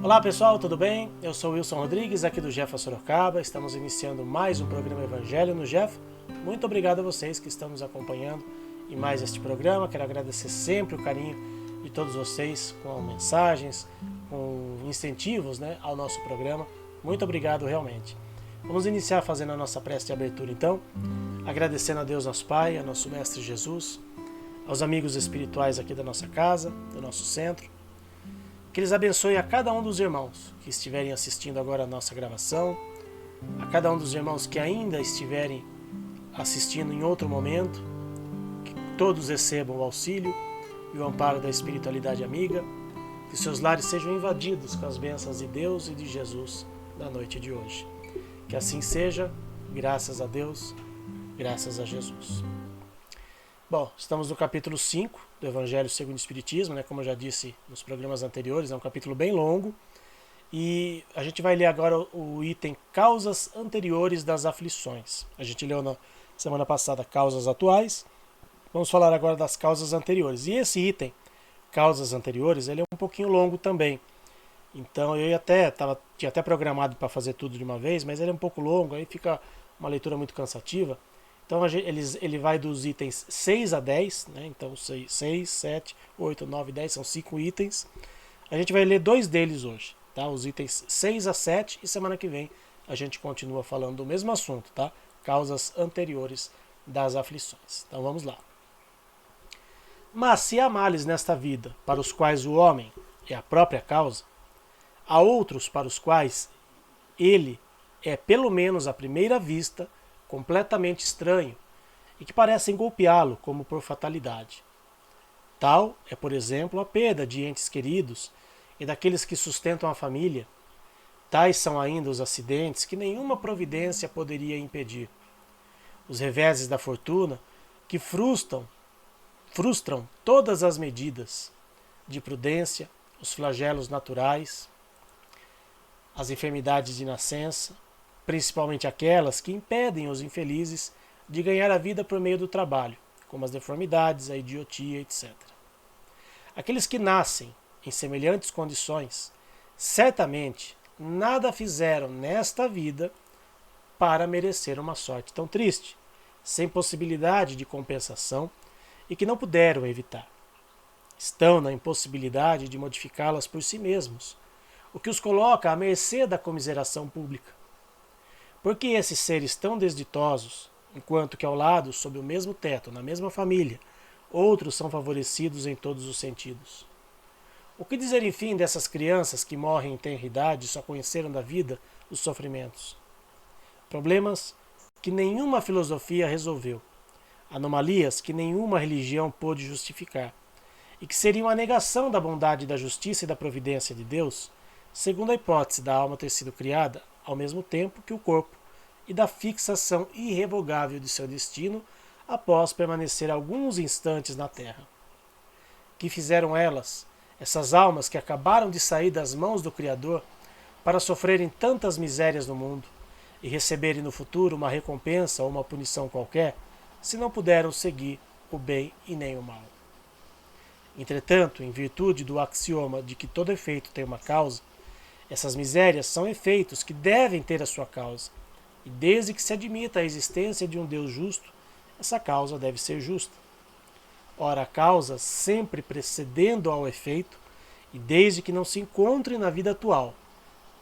Olá pessoal, tudo bem? Eu sou Wilson Rodrigues, aqui do Jefa Sorocaba. Estamos iniciando mais um programa Evangelho no Jefa. Muito obrigado a vocês que estão nos acompanhando em mais este programa. Quero agradecer sempre o carinho de todos vocês com mensagens, com incentivos, ao nosso programa. Muito obrigado realmente. Vamos iniciar fazendo a nossa prece de abertura então, agradecendo a Deus nosso Pai, a nosso Mestre Jesus, aos amigos espirituais aqui da nossa casa, do nosso centro. Que eles abençoem a cada um dos irmãos que estiverem assistindo agora a nossa gravação, a cada um dos irmãos que ainda estiverem assistindo em outro momento, que todos recebam o auxílio e o amparo da espiritualidade amiga, que seus lares sejam invadidos com as bênçãos de Deus e de Jesus na noite de hoje. Que assim seja, graças a Deus, graças a Jesus. Bom, estamos no capítulo 5 do Evangelho segundo o Espiritismo, como eu já disse nos programas anteriores, é um capítulo bem longo, e a gente vai ler agora o item Causas Anteriores das Aflições. A gente leu na semana passada Causas Atuais, vamos falar agora das causas anteriores. E esse item, Causas Anteriores, ele é um pouquinho longo também, então eu tinha até programado para fazer tudo de uma vez, mas ele é um pouco longo, aí fica uma leitura muito cansativa. Então ele vai dos itens 6 a 10, então 6, 7, 8, 9, 10 são 5 itens. A gente vai ler 2 deles hoje, tá? Os itens 6 a 7, e semana que vem a gente continua falando do mesmo assunto, tá? Causas anteriores das aflições. Então vamos lá. Mas se há males nesta vida, para os quais o homem é a própria causa, há outros para os quais ele é, pelo menos à primeira vista, completamente estranho e que parecem golpeá-lo como por fatalidade. Tal é, por exemplo, a perda de entes queridos e daqueles que sustentam a família. Tais são ainda os acidentes que nenhuma providência poderia impedir. Os reveses da fortuna que frustram todas as medidas de prudência, os flagelos naturais, as enfermidades de nascença, principalmente aquelas que impedem os infelizes de ganhar a vida por meio do trabalho, como as deformidades, a idiotia, etc. Aqueles que nascem em semelhantes condições, certamente nada fizeram nesta vida para merecer uma sorte tão triste, sem possibilidade de compensação e que não puderam evitar. Estão na impossibilidade de modificá-las por si mesmos, o que os coloca à mercê da comiseração pública. Porque esses seres tão desditosos, enquanto que ao lado, sob o mesmo teto, na mesma família, outros são favorecidos em todos os sentidos? O que dizer, enfim, dessas crianças que morrem em tenra idade e só conheceram da vida os sofrimentos? Problemas que nenhuma filosofia resolveu, anomalias que nenhuma religião pôde justificar, e que seriam a negação da bondade, da justiça e da providência de Deus, segundo a hipótese da alma ter sido criada ao mesmo tempo que o corpo, e da fixação irrevogável de seu destino após permanecer alguns instantes na terra. Que fizeram elas, essas almas que acabaram de sair das mãos do Criador, para sofrerem tantas misérias no mundo e receberem no futuro uma recompensa ou uma punição qualquer, se não puderam seguir o bem e nem o mal? Entretanto, em virtude do axioma de que todo efeito tem uma causa, essas misérias são efeitos que devem ter a sua causa, e desde que se admita a existência de um Deus justo, essa causa deve ser justa. Ora, a causa sempre precedendo ao efeito, e desde que não se encontre na vida atual,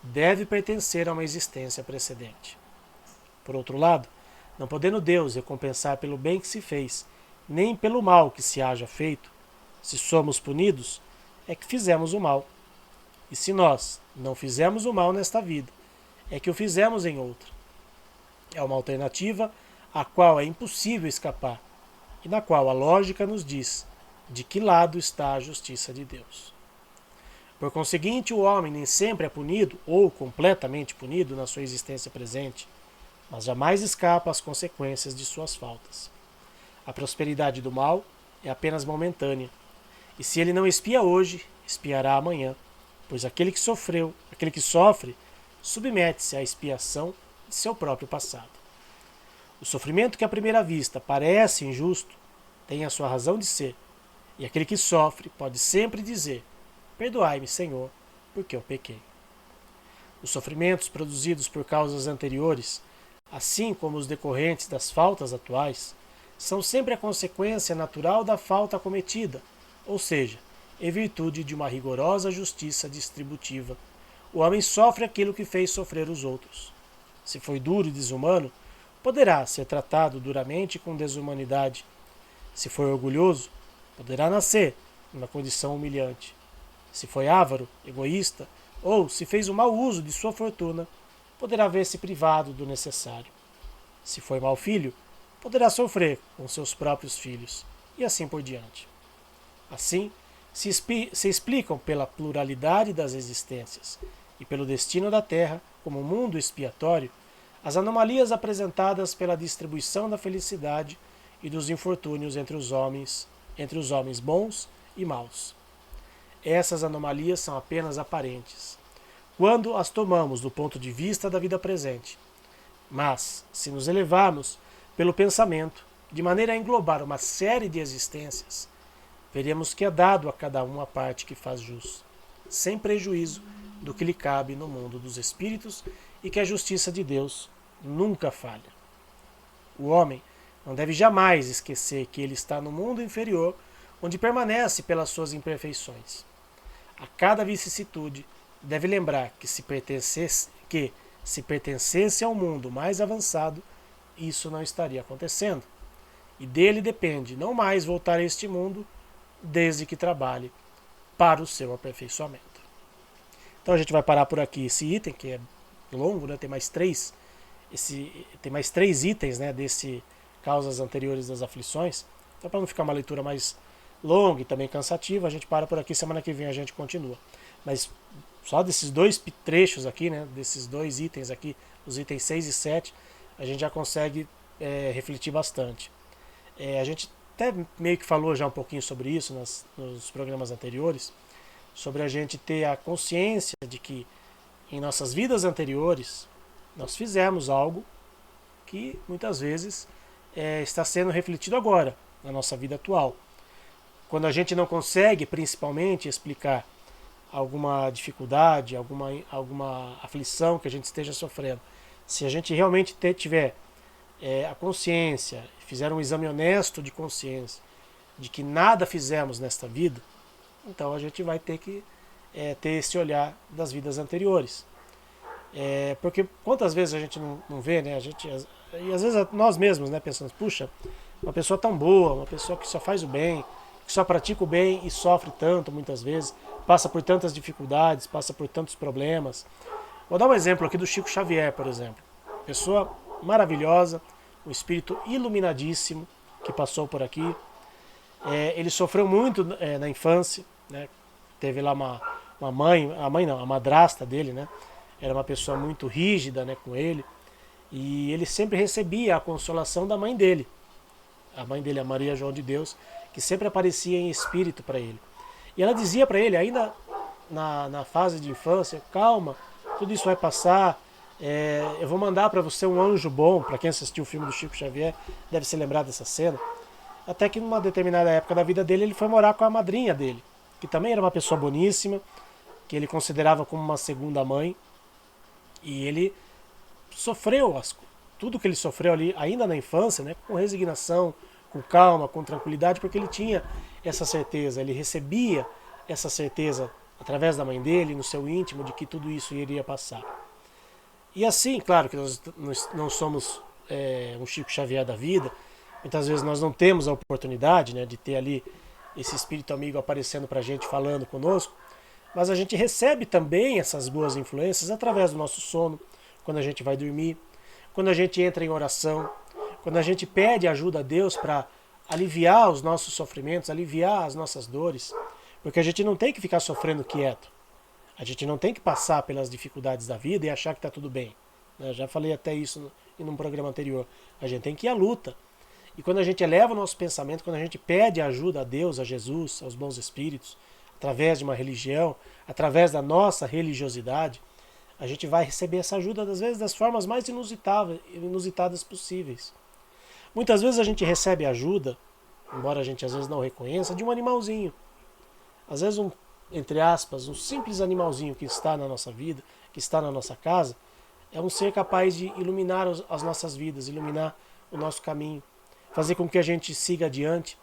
deve pertencer a uma existência precedente. Por outro lado, não podendo Deus recompensar pelo bem que se fez, nem pelo mal que se haja feito, se somos punidos, é que fizemos o mal. E se nós não fizemos o mal nesta vida, é que o fizemos em outra. É uma alternativa à qual é impossível escapar, e na qual a lógica nos diz de que lado está a justiça de Deus. Por conseguinte, o homem nem sempre é punido ou completamente punido na sua existência presente, mas jamais escapa às consequências de suas faltas. A prosperidade do mal é apenas momentânea, e se ele não expia hoje, espiará amanhã, pois aquele que sofre, submete-se à expiação de seu próprio passado. O sofrimento que à primeira vista parece injusto tem a sua razão de ser, e aquele que sofre pode sempre dizer: perdoai-me, Senhor, porque eu pequei. Os sofrimentos produzidos por causas anteriores, assim como os decorrentes das faltas atuais, são sempre a consequência natural da falta cometida, ou seja, em virtude de uma rigorosa justiça distributiva, o homem sofre aquilo que fez sofrer os outros. Se foi duro e desumano, poderá ser tratado duramente com desumanidade. Se foi orgulhoso, poderá nascer numa condição humilhante. Se foi avaro, egoísta, ou se fez um mau uso de sua fortuna, poderá ver-se privado do necessário. Se foi mau filho, poderá sofrer com seus próprios filhos, e assim por diante. Assim, se explicam pela pluralidade das existências e pelo destino da Terra como mundo expiatório as anomalias apresentadas pela distribuição da felicidade e dos infortúnios entre os homens bons e maus. Essas anomalias são apenas aparentes, quando as tomamos do ponto de vista da vida presente. Mas, se nos elevarmos pelo pensamento, de maneira a englobar uma série de existências, veremos que é dado a cada um a parte que faz jus, sem prejuízo do que lhe cabe no mundo dos espíritos e que a justiça de Deus nunca falha. O homem não deve jamais esquecer que ele está no mundo inferior, onde permanece pelas suas imperfeições. A cada vicissitude, deve lembrar que se pertencesse ao mundo mais avançado, isso não estaria acontecendo. E dele depende não mais voltar a este mundo, desde que trabalhe para o seu aperfeiçoamento. Então a gente vai parar por aqui esse item, que é longo, né? Tem mais três itens, né, desse causas anteriores das aflições. Então, para não ficar uma leitura mais longa e também cansativa, a gente para por aqui. Semana que vem a gente continua. Mas só desses dois trechos aqui, né, desses dois itens aqui, os itens 6 e 7, a gente já consegue refletir bastante. A gente até meio que falou já um pouquinho sobre isso nos programas anteriores, sobre a gente ter a consciência de que em nossas vidas anteriores nós fizemos algo que muitas vezes está sendo refletido agora, na nossa vida atual. Quando a gente não consegue, principalmente, explicar alguma dificuldade, alguma aflição que a gente esteja sofrendo, se a gente realmente tiver a consciência, fizer um exame honesto de consciência, de que nada fizemos nesta vida, então a gente vai ter que ter esse olhar das vidas anteriores. Porque quantas vezes a gente não vê, né? E às vezes nós mesmos, né, pensamos, puxa, uma pessoa tão boa, uma pessoa que só faz o bem, que só pratica o bem e sofre tanto muitas vezes, passa por tantas dificuldades, passa por tantos problemas. Vou dar um exemplo aqui do Chico Xavier, por exemplo. Pessoa maravilhosa, um espírito iluminadíssimo que passou por aqui. Ele sofreu muito na infância, né? Teve lá uma mãe, a madrasta dele, né? Era uma pessoa muito rígida, né, com ele. E ele sempre recebia a consolação da mãe dele. A mãe dele, a Maria João de Deus, que sempre aparecia em espírito para ele. E ela dizia para ele, ainda na fase de infância, calma, tudo isso vai passar, eu vou mandar para você um anjo bom. Para quem assistiu o filme do Chico Xavier, deve se lembrar dessa cena. Até que numa determinada época da vida dele, ele foi morar com a madrinha dele, que também era uma pessoa boníssima, que ele considerava como uma segunda mãe. E ele sofreu tudo que ele sofreu ali, ainda na infância, né, com resignação, com calma, com tranquilidade, porque ele tinha essa certeza, ele recebia essa certeza através da mãe dele, no seu íntimo, de que tudo isso iria passar. E assim, claro que nós não somos um Chico Xavier da vida, muitas vezes nós não temos a oportunidade, né, de ter ali esse espírito amigo aparecendo pra gente, falando conosco, mas a gente recebe também essas boas influências através do nosso sono, quando a gente vai dormir, quando a gente entra em oração, quando a gente pede ajuda a Deus para aliviar os nossos sofrimentos, aliviar as nossas dores, porque a gente não tem que ficar sofrendo quieto. A gente não tem que passar pelas dificuldades da vida e achar que está tudo bem. Eu já falei até isso em um programa anterior. A gente tem que ir à luta. E quando a gente eleva o nosso pensamento, quando a gente pede ajuda a Deus, a Jesus, aos bons espíritos, através de uma religião, através da nossa religiosidade, a gente vai receber essa ajuda, às vezes, das formas mais inusitadas possíveis. Muitas vezes a gente recebe ajuda, embora a gente às vezes não reconheça, de um animalzinho. Às vezes entre aspas, um simples animalzinho que está na nossa vida, que está na nossa casa, é um ser capaz de iluminar as nossas vidas, iluminar o nosso caminho, fazer com que a gente siga adiante.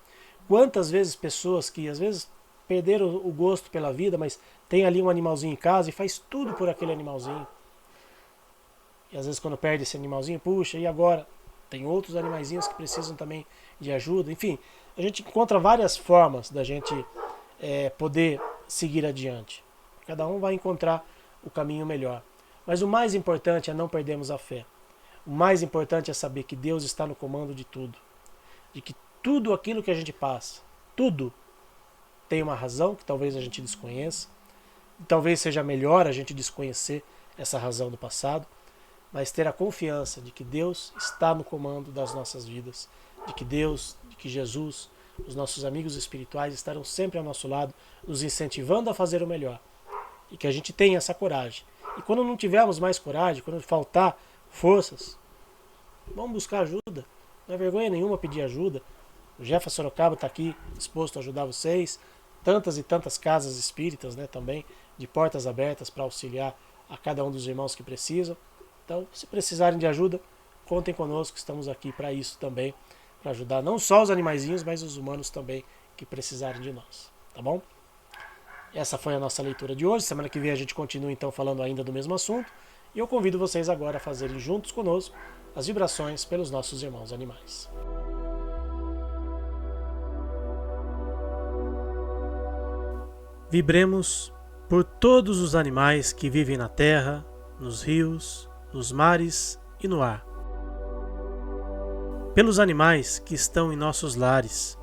Quantas vezes pessoas que às vezes perderam o gosto pela vida, mas tem ali um animalzinho em casa e faz tudo por aquele animalzinho. E às vezes quando perde esse animalzinho, puxa, e agora? Tem outros animaizinhos que precisam também de ajuda. Enfim, a gente encontra várias formas da gente poder seguir adiante. Cada um vai encontrar o caminho melhor. Mas o mais importante é não perdermos a fé. O mais importante é saber que Deus está no comando de tudo. De que tudo aquilo que a gente passa, tudo tem uma razão que talvez a gente desconheça. Talvez seja melhor a gente desconhecer essa razão do passado, mas ter a confiança de que Deus está no comando das nossas vidas, de que Deus, de que Jesus, os nossos amigos espirituais estarão sempre ao nosso lado, nos incentivando a fazer o melhor. E que a gente tenha essa coragem. E quando não tivermos mais coragem, quando faltar forças, vamos buscar ajuda. Não é vergonha nenhuma pedir ajuda. O Jefferson Sorocaba está aqui disposto a ajudar vocês. Tantas e tantas casas espíritas, né, também, de portas abertas para auxiliar a cada um dos irmãos que precisam. Então, se precisarem de ajuda, contem conosco, estamos aqui para isso também, para ajudar não só os animaizinhos, mas os humanos também que precisarem de nós, tá bom? Essa foi a nossa leitura de hoje. Semana que vem a gente continua então falando ainda do mesmo assunto. E eu convido vocês agora a fazerem juntos conosco as vibrações pelos nossos irmãos animais. Vibremos por todos os animais que vivem na terra, nos rios, nos mares e no ar. Pelos animais que estão em nossos lares.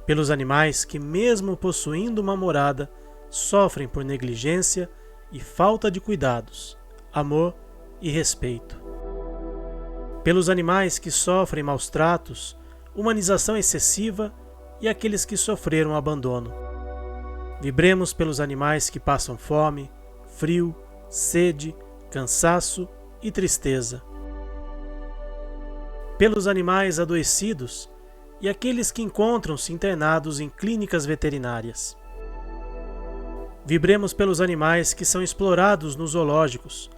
Pelos animais que, mesmo possuindo uma morada, sofrem por negligência e falta de cuidados, amor e respeito. Pelos animais que sofrem maus tratos, humanização excessiva e aqueles que sofreram abandono. Vibremos pelos animais que passam fome, frio, sede, cansaço e tristeza. Pelos animais adoecidos e aqueles que encontram-se internados em clínicas veterinárias. Vibremos pelos animais que são explorados nos zoológicos,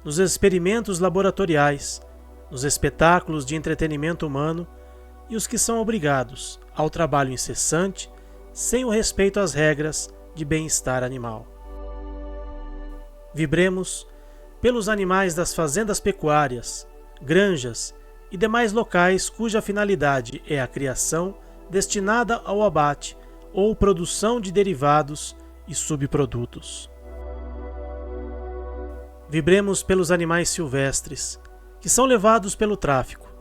nos experimentos laboratoriais, nos espetáculos de entretenimento humano e os que são obrigados ao trabalho incessante sem o respeito às regras de bem-estar animal. Vibremos pelos animais das fazendas pecuárias, granjas e demais locais cuja finalidade é a criação destinada ao abate ou produção de derivados e subprodutos. Vibremos pelos animais silvestres, que são levados pelo tráfico,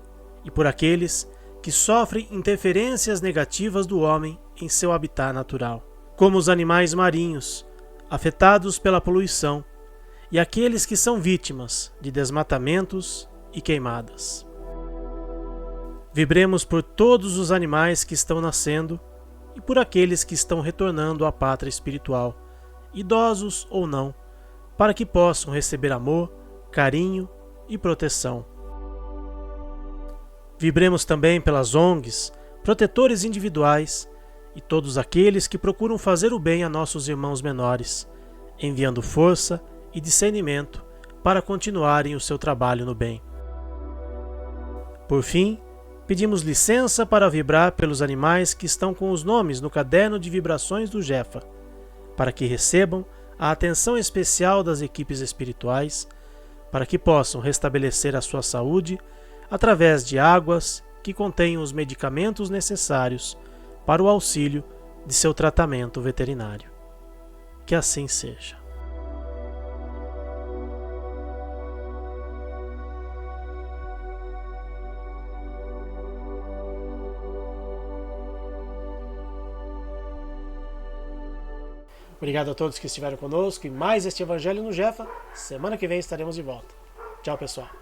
e por aqueles que sofrem interferências negativas do homem em seu habitat natural, como os animais marinhos, afetados pela poluição, e aqueles que são vítimas de desmatamentos e queimadas. Vibremos por todos os animais que estão nascendo e por aqueles que estão retornando à pátria espiritual, idosos ou não, para que possam receber amor, carinho e proteção. Vibremos também pelas ONGs, protetores individuais e todos aqueles que procuram fazer o bem a nossos irmãos menores, enviando força e discernimento para continuarem o seu trabalho no bem. Por fim, pedimos licença para vibrar pelos animais que estão com os nomes no caderno de vibrações do Jefa, para que recebam a atenção especial das equipes espirituais, para que possam restabelecer a sua saúde através de águas que contenham os medicamentos necessários para o auxílio de seu tratamento veterinário. Que assim seja. Obrigado a todos que estiveram conosco e mais este Evangelho no Jefa. Semana que vem estaremos de volta. Tchau, pessoal.